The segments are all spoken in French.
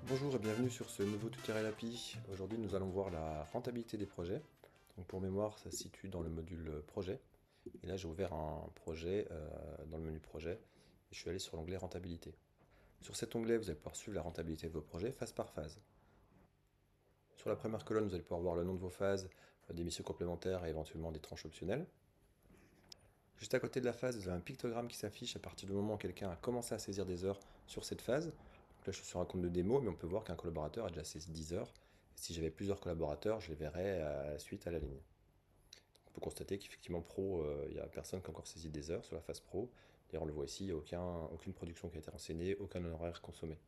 Bonjour et bienvenue sur ce nouveau tutoriel API. Aujourd'hui nous allons voir la rentabilité des projets. Donc pour mémoire ça se situe dans le module projet. Et là j'ai ouvert un projet dans le menu projet et je suis allé sur l'onglet rentabilité. Sur cet onglet vous allez pouvoir suivre la rentabilité de vos projets phase par phase. Sur la première colonne vous allez pouvoir voir le nom de vos phases, des missions complémentaires et éventuellement des tranches optionnelles. Juste à côté de la phase vous avez un pictogramme qui s'affiche à partir du moment où quelqu'un a commencé à saisir des heures sur cette phase. Là, je suis sur un compte de démo, mais on peut voir qu'un collaborateur a déjà saisi 10 heures. Et si j'avais plusieurs collaborateurs, je les verrais à la suite à la ligne. On peut constater qu'effectivement, pro, il n'y a personne qui a encore saisi des heures sur la phase pro. D'ailleurs, on le voit ici, il n'y a aucune production qui a été renseignée, aucun honoraire consommé.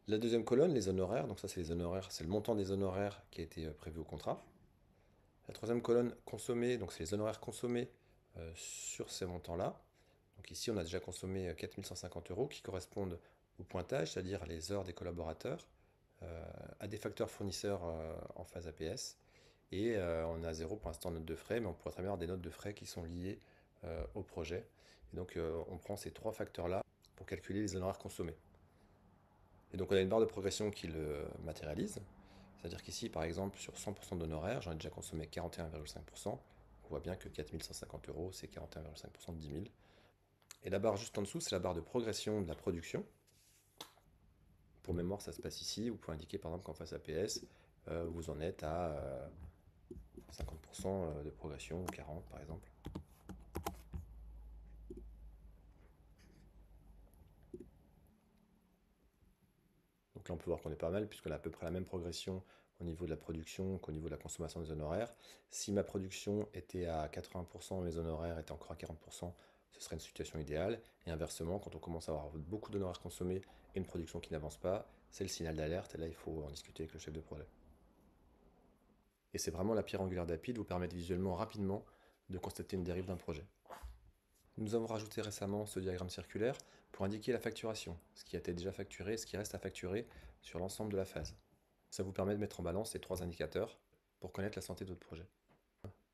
La deuxième colonne, les honoraires. Donc ça, c'est les honoraires, c'est le montant des honoraires qui a été prévu au contrat. La troisième colonne, consommés, donc c'est les honoraires consommés sur ces montants-là. Donc ici, on a déjà consommé 4150 euros qui correspondent au pointage, c'est-à-dire les heures des collaborateurs, à des facteurs fournisseurs en phase APS. Et on a zéro pour l'instant note de frais, mais on pourrait très bien avoir des notes de frais qui sont liées au projet. Et donc on prend ces trois facteurs-là pour calculer les honoraires consommés. Et donc on a une barre de progression qui le matérialise. C'est-à-dire qu'ici, par exemple, sur 100% d'honoraires, j'en ai déjà consommé 41,5%. On voit bien que 4150 euros, c'est 41,5% de 10 000. Et la barre juste en dessous, c'est la barre de progression de la production. Pour mémoire, ça se passe ici. Vous pouvez indiquer par exemple qu'en phase APS, vous en êtes à 50% de progression, ou 40 par exemple. Donc là, on peut voir qu'on est pas mal, puisqu'on a à peu près la même progression au niveau de la production qu'au niveau de la consommation des honoraires. Si ma production était à 80%, mes honoraires étaient encore à 40%, ce serait une situation idéale. Et inversement, quand on commence à avoir beaucoup d'honoraires consommés et une production qui n'avance pas, c'est le signal d'alerte, et là, il faut en discuter avec le chef de projet. Et c'est vraiment la pierre angulaire d'API de vous permettre visuellement, rapidement, de constater une dérive d'un projet. Nous avons rajouté récemment ce diagramme circulaire pour indiquer la facturation, ce qui a été déjà facturé et ce qui reste à facturer sur l'ensemble de la phase. Ça vous permet de mettre en balance ces trois indicateurs pour connaître la santé de votre projet.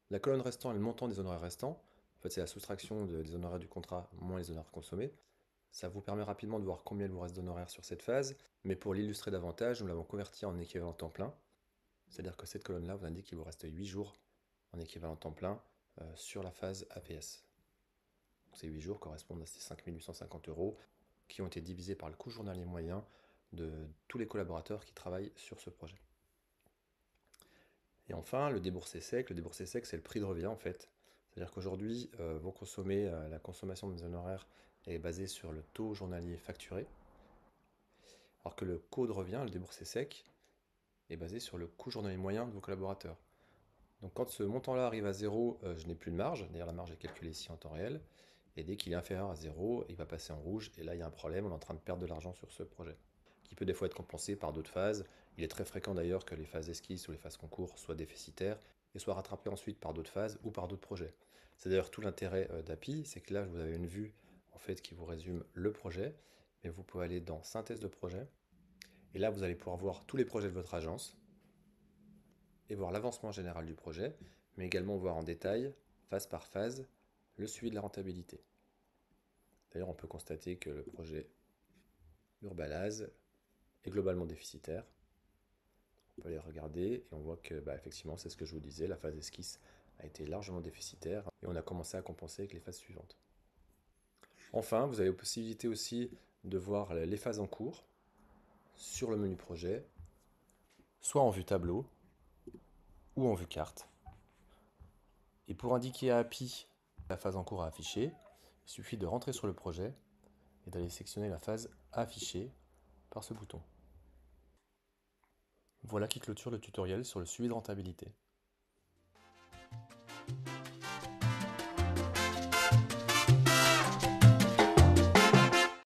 La colonne restant est le montant des honoraires restants. En fait, c'est la soustraction des honoraires du contrat moins les honoraires consommés. Ça vous permet rapidement de voir combien il vous reste d'honoraires sur cette phase, mais pour l'illustrer davantage, nous l'avons converti en équivalent temps plein. C'est-à-dire que cette colonne-là vous indique qu'il vous reste 8 jours en équivalent temps plein sur la phase APS. Ces 8 jours correspondent à ces 5 850 euros qui ont été divisés par le coût journalier moyen de tous les collaborateurs qui travaillent sur ce projet. Et enfin, le déboursé sec. Le déboursé sec, c'est le prix de revient en fait. C'est-à-dire qu'aujourd'hui, la consommation des honoraires est basée sur le taux journalier facturé, alors que le coût de revient, le déboursé sec, est basé sur le coût journalier moyen de vos collaborateurs. Donc quand ce montant-là arrive à zéro, je n'ai plus de marge. D'ailleurs, la marge est calculée ici en temps réel. Et dès qu'il est inférieur à zéro, il va passer en rouge. Et là, il y a un problème. On est en train de perdre de l'argent sur ce projet, qui peut des fois être compensé par d'autres phases. Il est très fréquent d'ailleurs que les phases esquisses ou les phases concours soient déficitaires et soient rattrapées ensuite par d'autres phases ou par d'autres projets. C'est d'ailleurs tout l'intérêt d'API, c'est que là, vous avez une vue en fait qui vous résume le projet. Mais vous pouvez aller dans synthèse de projet. Et là, vous allez pouvoir voir tous les projets de votre agence et voir l'avancement général du projet, mais également voir en détail, phase par phase, le suivi de la rentabilité. D'ailleurs, on peut constater que le projet Urbalaz est globalement déficitaire. On peut aller regarder et on voit que, effectivement, c'est ce que je vous disais, la phase esquisse a été largement déficitaire et on a commencé à compenser avec les phases suivantes. Enfin, vous avez la possibilité aussi de voir les phases en cours sur le menu projet, soit en vue tableau ou en vue carte. Et pour indiquer à API la phase en cours à afficher, il suffit de rentrer sur le projet et d'aller sélectionner la phase à afficher par ce bouton. Voilà qui clôture le tutoriel sur le suivi de rentabilité.